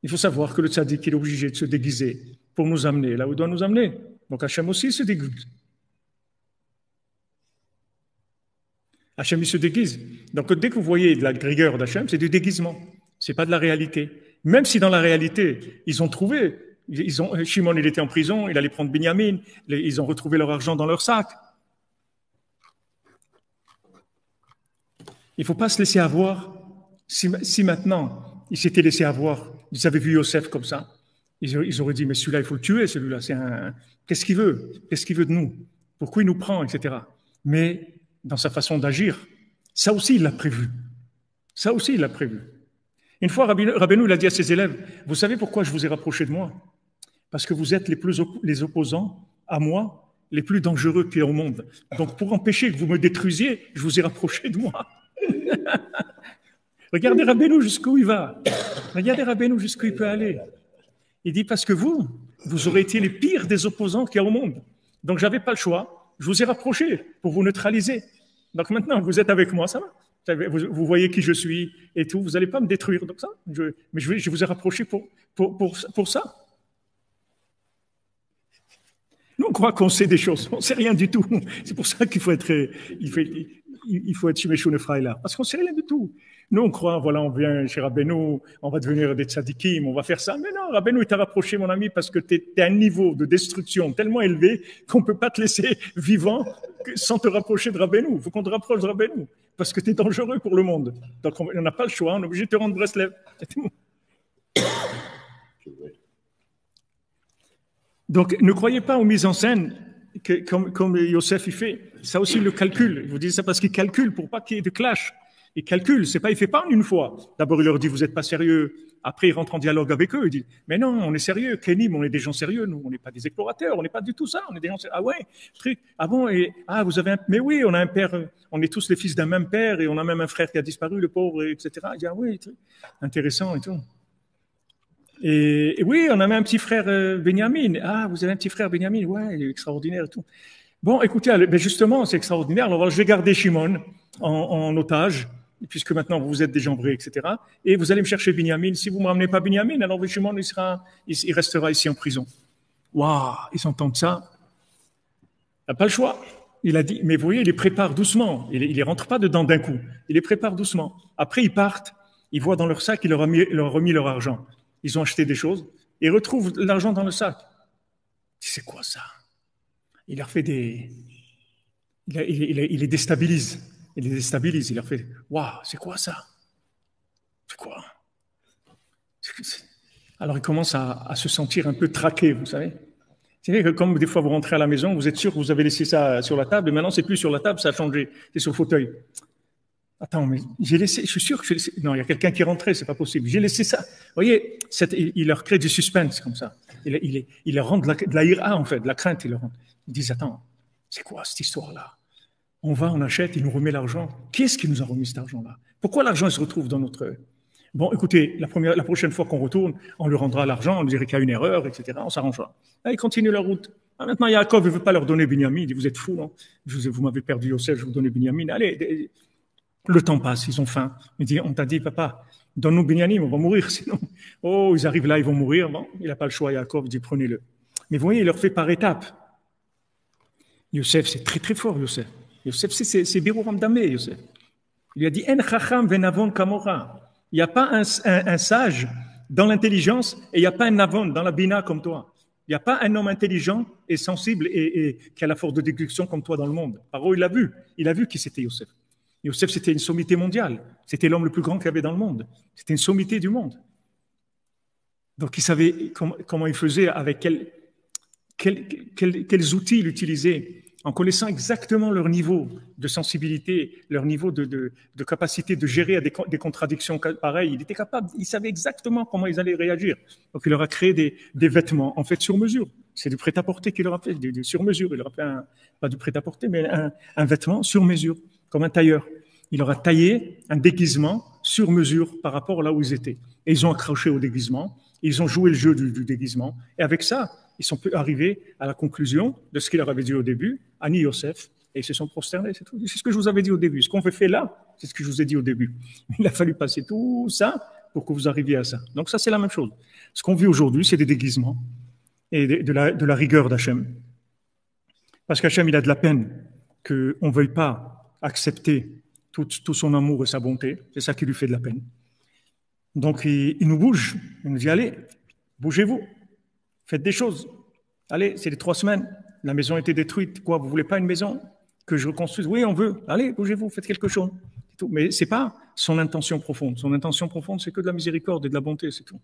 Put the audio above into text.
Il faut savoir que le tzaddik, il est obligé de se déguiser pour nous amener là où il doit nous amener. Donc Hachem aussi se déguise. Hachem, il se déguise. Donc dès que vous voyez de la rigueur d'Hachem, c'est du déguisement. C'est pas de la réalité. Même si dans la réalité, ils ont trouvé, Shimon, il était en prison, il allait prendre Binyamin, ils ont retrouvé leur argent dans leur sac. Il ne faut pas se laisser avoir. Si maintenant, ils s'étaient laissés avoir, ils avaient vu Yosef comme ça, ils auraient dit, mais celui-là, il faut le tuer, celui-là, qu'est-ce qu'il veut? Qu'est-ce qu'il veut de nous? Pourquoi il nous prend, etc. Mais dans sa façon d'agir, ça aussi, il l'a prévu. Ça aussi, il l'a prévu. Une fois, Rabbeinu, il a dit à ses élèves, vous savez pourquoi je vous ai rapproché de moi? Parce que vous êtes les opposants à moi, les plus dangereux qu'il y a au monde. Donc, pour empêcher que vous me détruisiez, je vous ai rapproché de moi. Regardez Rabbeinu jusqu'où il va. Regardez Rabbeinu jusqu'où il peut aller. Il dit parce que vous aurez été les pires des opposants qu'il y a au monde. Donc j'avais pas le choix. Je vous ai rapproché pour vous neutraliser. Donc maintenant vous êtes avec moi, ça va. Vous voyez qui je suis et tout. Vous n'allez pas me détruire donc ça. Mais je vous ai rapproché pour ça. Nous on croit qu'on sait des choses. On sait rien du tout. C'est pour ça qu'il faut être Shimeshou Nefraïla. Parce qu'on sait rien du tout. Nous, on croit, voilà, on vient chez Rabbeinu, on va devenir des tzadikim, on va faire ça. Mais non, Rabbeinu, il t'a rapproché, mon ami, parce que t'es à un niveau de destruction tellement élevé qu'on peut pas te laisser vivant sans te rapprocher de Rabbeinu. Il faut qu'on te rapproche de Rabbeinu. Parce que t'es dangereux pour le monde. Donc, on n'a pas le choix, on est obligé de te rendre Breslev. Donc, ne croyez pas aux mises en scène comme Yosef il fait. Ça aussi, il le calcule. Je vous dis ça parce qu'il calcule pour pas qu'il y ait de clash. Il calcule, il fait pas en une fois. D'abord, il leur dit, vous êtes pas sérieux. Après, il rentre en dialogue avec eux. Il dit, mais non, on est sérieux. Kenim, on est des gens sérieux. Nous, on n'est pas des explorateurs. On n'est pas du tout ça. On est des gens sérieux. Ah ouais, truc. Ah bon, vous avez mais oui, on a un père. On est tous les fils d'un même père et on a même un frère qui a disparu, le pauvre, etc. Il dit, ah oui, intéressant et tout. Et oui, on a même un petit frère Benjamin. Ah, vous avez un petit frère Benjamin. Ouais, il est extraordinaire et tout. Bon, écoutez, ben justement, c'est extraordinaire. Alors, je vais garder Shimon en otage, puisque maintenant vous êtes des gens vrais, etc. Et vous allez me chercher Binyamin. Si vous ne me ramenez pas Binyamin, alors Shimon, il restera ici en prison. Waouh, ils entendent ça. Il n'a pas le choix. Il a dit, mais vous voyez, il les prépare doucement. Il ne rentre pas dedans d'un coup. Il les prépare doucement. Après, ils partent. Ils voient dans leur sac, il leur a remis leur argent. Ils ont acheté des choses. Ils retrouvent l'argent dans le sac. C'est quoi ça? Il leur fait il les déstabilise. Il les déstabilise. Il leur fait, waouh, c'est quoi ça? C'est quoi? Alors ils commencent à se sentir un peu traqués, vous savez. C'est vrai que comme des fois vous rentrez à la maison, vous êtes sûr que vous avez laissé ça sur la table, et maintenant c'est plus sur la table, ça a changé. C'est sur le fauteuil. Attends, mais je suis sûr que j'ai laissé. Non, il y a quelqu'un qui est rentré, c'est pas possible. J'ai laissé ça. Vous voyez, il leur crée du suspense comme ça. Il leur rend de la ira, en fait, de la crainte. Ils disent, attends, c'est quoi cette histoire-là? On va, on achète, il nous remet l'argent. Qui est-ce qui nous a remis cet argent-là? Pourquoi l'argent se retrouve dans notre... Bon, écoutez, la prochaine fois qu'on retourne, on lui rendra l'argent, on lui dirait qu'il y a une erreur, etc. On s'arrangera. Là, ils continuent leur route. Maintenant, Yaakov ne veut pas leur donner Binyamin. Il dit, vous êtes fous, non? Vous m'avez perdu Yosef, je vous donne Binyamin. Allez, le temps passe, ils ont faim. Il dit, on t'a dit, papa, donne-nous Binyamin, on va mourir sinon. Oh, ils arrivent là, ils vont mourir. Bon, il n'a pas le choix, Yaakov, il dit, prenez-le. Mais vous voyez, il leur fait par étapes. Yosef, c'est très très fort, Yosef. Yosef, c'est Birouram Damé, Yosef. Il lui a dit, En chacham venavon kamora. Il n'y a pas un sage dans l'intelligence et il n'y a pas un navon dans la bina comme toi. Il n'y a pas un homme intelligent et sensible et qui a la force de déduction comme toi dans le monde. Paro, il a vu qui c'était Yosef. Yosef, c'était une sommité mondiale. C'était l'homme le plus grand qu'il y avait dans le monde. C'était une sommité du monde. Donc, il savait comment il faisait, avec quels outils il utilisait, en connaissant exactement leur niveau de sensibilité, leur niveau de capacité de gérer des contradictions pareilles. Il était capable, il savait exactement comment ils allaient réagir. Donc, il leur a créé des vêtements, en fait, sur mesure. C'est du prêt-à-porter qu'il leur a fait, sur mesure. Il leur a fait pas du prêt-à-porter, mais un vêtement sur mesure, comme un tailleur. Il leur a taillé un déguisement sur mesure par rapport à là où ils étaient. Et ils ont accroché au déguisement, ils ont joué le jeu du déguisement. Et avec ça, ils sont arrivés à la conclusion de ce qu'il leur avait dit au début, Ani Yosef, et ils se sont prosternés, c'est tout. C'est ce que je vous avais dit au début. Ce qu'on fait là, c'est ce que je vous ai dit au début. Il a fallu passer tout ça pour que vous arriviez à ça. Donc ça, c'est la même chose. Ce qu'on vit aujourd'hui, c'est des déguisements et de la rigueur d'Hachem. Parce qu'Hachem, il a de la peine qu'on ne veuille pas accepter tout son amour et sa bonté. C'est ça qui lui fait de la peine. Donc, il nous bouge. Il nous dit, allez, bougez-vous. Faites des choses. Allez, c'est les 3 semaines. La maison a été détruite. Quoi, vous voulez pas une maison que je reconstruise? Oui, on veut. Allez, bougez-vous, faites quelque chose. Mais c'est pas son intention profonde. Son intention profonde, c'est que de la miséricorde et de la bonté, c'est tout.